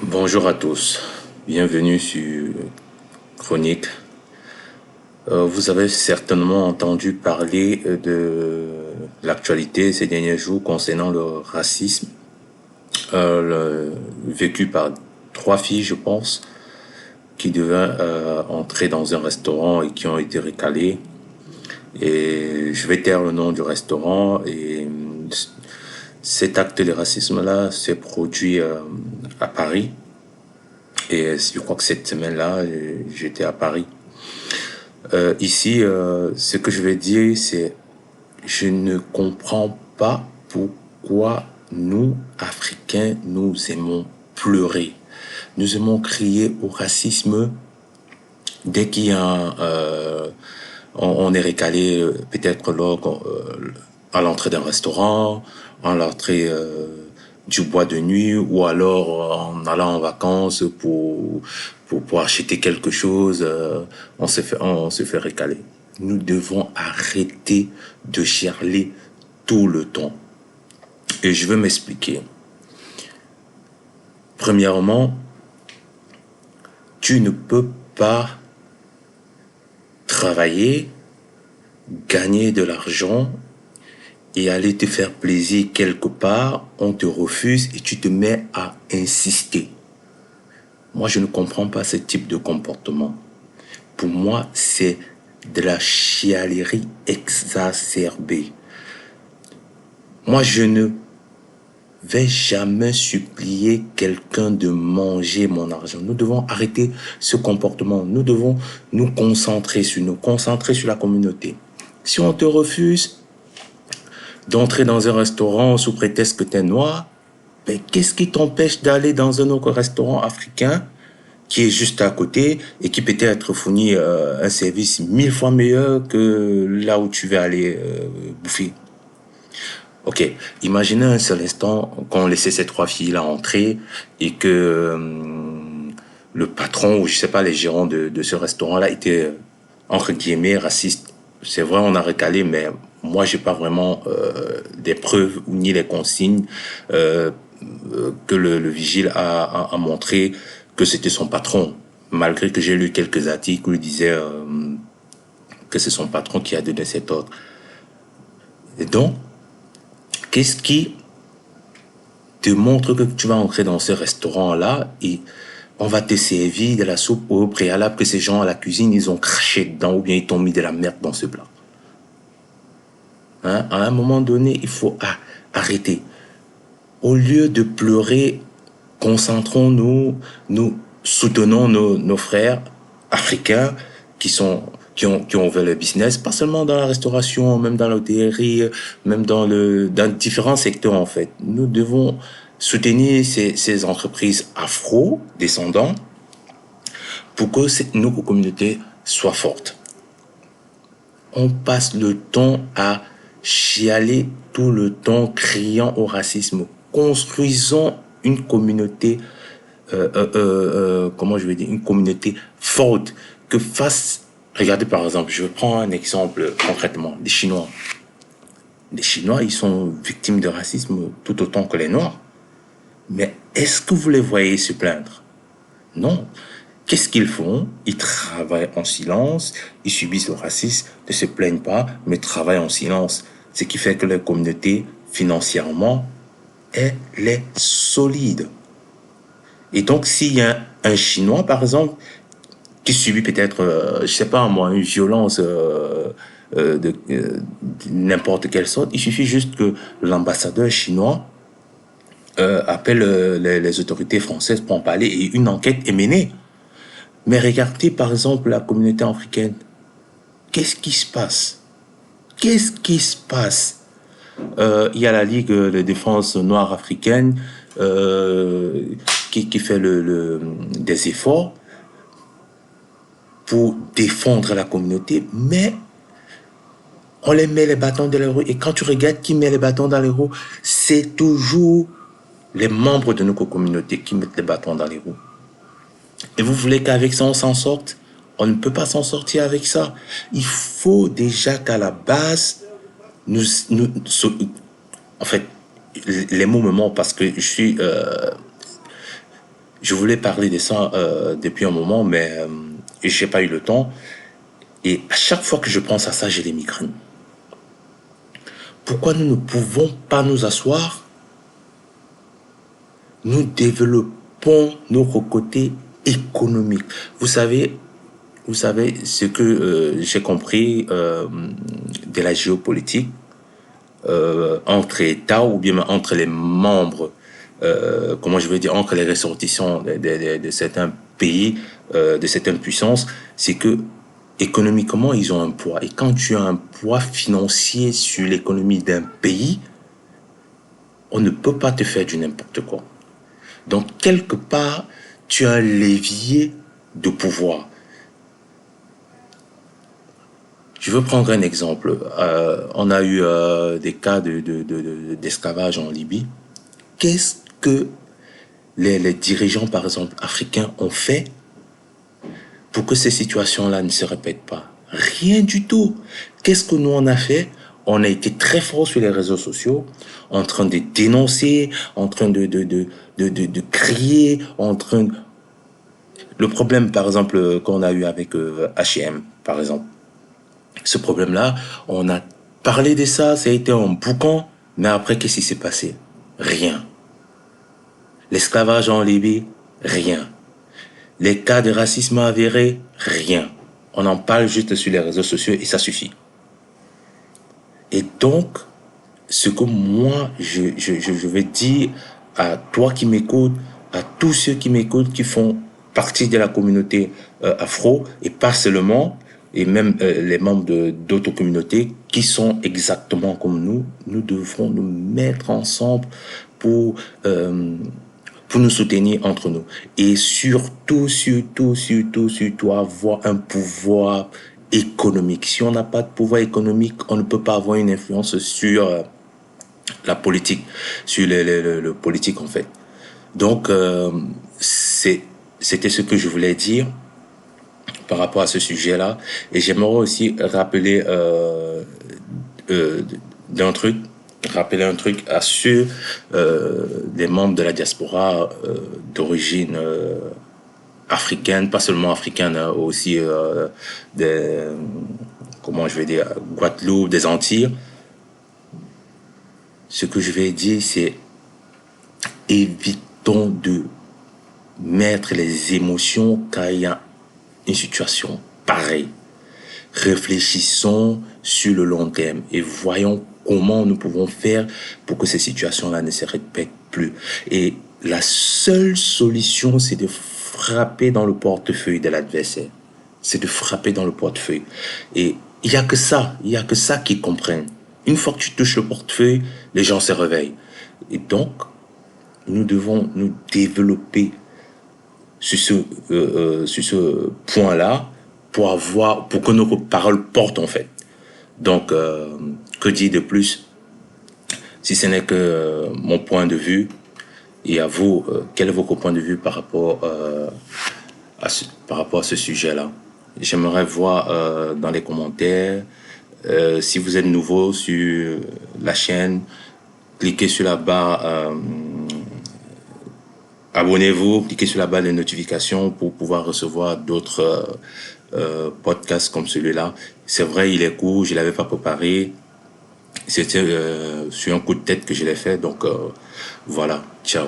Bonjour à tous, bienvenue sur Chronique. Vous avez certainement entendu parler de l'actualité ces derniers jours concernant le racisme vécu par trois filles, je pense, qui devaient entrer dans un restaurant et qui ont été recalées. Et je vais taire le nom du restaurant. Et cet acte de racisme-là s'est produit à Paris. Et je crois que cette semaine-là, j'étais à Paris. Ici, ce que je vais dire, c'est je ne comprends pas pourquoi nous, Africains, nous aimons pleurer. Nous aimons crier au racisme dès qu'il y a on est recalé peut-être à l'entrée d'un restaurant, à l'entrée du bois de nuit ou alors en allant en vacances pour acheter quelque chose, on se fait recaler. Nous devons arrêter de chialer tout le temps. Et je veux m'expliquer. Premièrement, tu ne peux pas travailler, gagner de l'argent et aller te faire plaisir quelque part, on te refuse et tu te mets à insister. Moi, je ne comprends pas ce type de comportement. Pour moi, c'est de la chialerie exacerbée. Moi, je ne vais jamais supplier quelqu'un de manger mon argent. Nous devons arrêter ce comportement. Nous devons nous concentrer sur la communauté. Si on te refuse d'entrer dans un restaurant sous prétexte que tu es noir, ben, qu'est-ce qui t'empêche d'aller dans un autre restaurant africain qui est juste à côté et qui peut-être fournit un service 1000 fois meilleur que là où tu vas aller bouffer? Ok, imaginez un seul instant qu'on laissait ces trois filles-là entrer et que le patron ou je sais pas les gérants de ce restaurant-là étaient entre guillemets racistes. C'est vrai, on a recalé, mais moi j'ai pas vraiment des preuves ni les consignes que le vigile a montré que c'était son patron, malgré que j'ai lu quelques articles où il disait que c'est son patron qui a donné cet ordre. Et donc, qu'est-ce qui te montre que tu vas entrer dans ce restaurant-là et on va te servir de la soupe au préalable que ces gens à la cuisine, ils ont craché dedans ou bien ils t'ont mis de la merde dans ce plat. Hein? À un moment donné, il faut arrêter. Au lieu de pleurer, concentrons-nous, nous soutenons nos frères africains qui ont ouvert le business, pas seulement dans la restauration, même dans l'hôtellerie, même dans différents secteurs en fait. Nous devons soutenir ces entreprises afro-descendantes pour que nos communautés soient fortes. On passe le temps à chialer tout le temps, criant au racisme. Construisons une communauté, comment je vais dire, une communauté forte que fasse. Regardez par exemple, je prends un exemple concrètement, les Chinois. Les Chinois, ils sont victimes de racisme tout autant que les Noirs. Mais est-ce que vous les voyez se plaindre? Non. Qu'est-ce qu'ils font? Ils travaillent en silence, ils subissent le racisme, ne se plaignent pas, mais travaillent en silence. Ce qui fait que leur communauté, financièrement, elle est solide. Et donc, s'il y a un Chinois, par exemple, qui subit peut-être, je sais pas moi, une violence de n'importe quelle sorte, il suffit juste que l'ambassadeur chinois appelle les autorités françaises pour en parler et une enquête est menée. Mais regardez par exemple la communauté africaine. Qu'est-ce qui se passe? Qu'est-ce qui se passe? Il y a la Ligue de défense noire africaine qui fait des efforts pour défendre la communauté, mais on les met les bâtons dans les roues. Et quand tu regardes qui met les bâtons dans les roues, c'est toujours les membres de notre communauté qui mettent les bâtons dans les roues. Et vous voulez qu'avec ça, on s'en sorte? On ne peut pas s'en sortir avec ça. Il faut déjà qu'à la base, en fait, les mots me manquent parce que je suis Je voulais parler de ça depuis un moment, mais j'ai pas eu le temps. Et à chaque fois que je pense à ça, j'ai des migraines. Pourquoi nous ne pouvons pas nous asseoir? Nous développons notre côté économique. Vous savez ce que j'ai compris de la géopolitique entre États ou bien entre les membres, comment je veux dire, entre les ressortissants de certains pays, de certaines puissances, c'est que économiquement, ils ont un poids. Et quand tu as un poids financier sur l'économie d'un pays, on ne peut pas te faire du n'importe quoi. Donc, quelque part, tu as un levier de pouvoir. Je veux prendre un exemple. On a eu des cas d'esclavage en Libye. Qu'est-ce que les dirigeants, par exemple, africains ont fait pour que ces situations-là ne se répètent pas? Rien du tout. Qu'est-ce que nous on a fait? On a été très fort sur les réseaux sociaux, en train de dénoncer, en train de crier, en train... Le problème, par exemple, qu'on a eu avec H&M, par exemple. Ce problème-là, on a parlé de ça, ça a été un boucan, mais après, qu'est-ce qui s'est passé? Rien. L'esclavage en Libye, rien. Les cas de racisme avérés, rien. On en parle juste sur les réseaux sociaux et ça suffit. Et donc, ce que moi, je vais dire à toi qui m'écoutes, à tous ceux qui m'écoutent, qui font partie de la communauté afro, et pas seulement, et même les membres d'autres communautés qui sont exactement comme nous devrons nous mettre ensemble pour nous soutenir entre nous. Et surtout, avoir un pouvoir économique. Si on n'a pas de pouvoir économique, on ne peut pas avoir une influence sur la politique, sur le politique en fait. Donc, c'était ce que je voulais dire par rapport à ce sujet-là. Et j'aimerais aussi rappeler rappeler un truc à ceux des membres de la diaspora d'origine africaine, pas seulement africaine, aussi des, comment je vais dire, Guadeloupe, des Antilles. Ce que je vais dire, c'est évitons de mettre les émotions quand il y a une situation pareille. Réfléchissons sur le long terme et voyons comment nous pouvons faire pour que ces situations-là ne se répètent plus. Et la seule solution, c'est de frapper dans le portefeuille de l'adversaire. C'est de frapper dans le portefeuille. Et il n'y a que ça qu'ils comprennent. Une fois que tu touches le portefeuille, les gens se réveillent. Et donc, nous devons nous développer sur ce point-là pour que nos paroles portent en fait. Donc, que dire de plus si ce n'est que mon point de vue, et à vous, quel est votre point de vue par rapport à ce sujet-là? J'aimerais voir dans les commentaires. Si vous êtes nouveau sur la chaîne, cliquez sur la barre abonnez-vous, cliquez sur la barre de notification pour pouvoir recevoir d'autres podcasts comme celui-là. C'est vrai, il est court, je l'avais pas préparé. C'était sur un coup de tête que je l'ai fait. Donc voilà, ciao.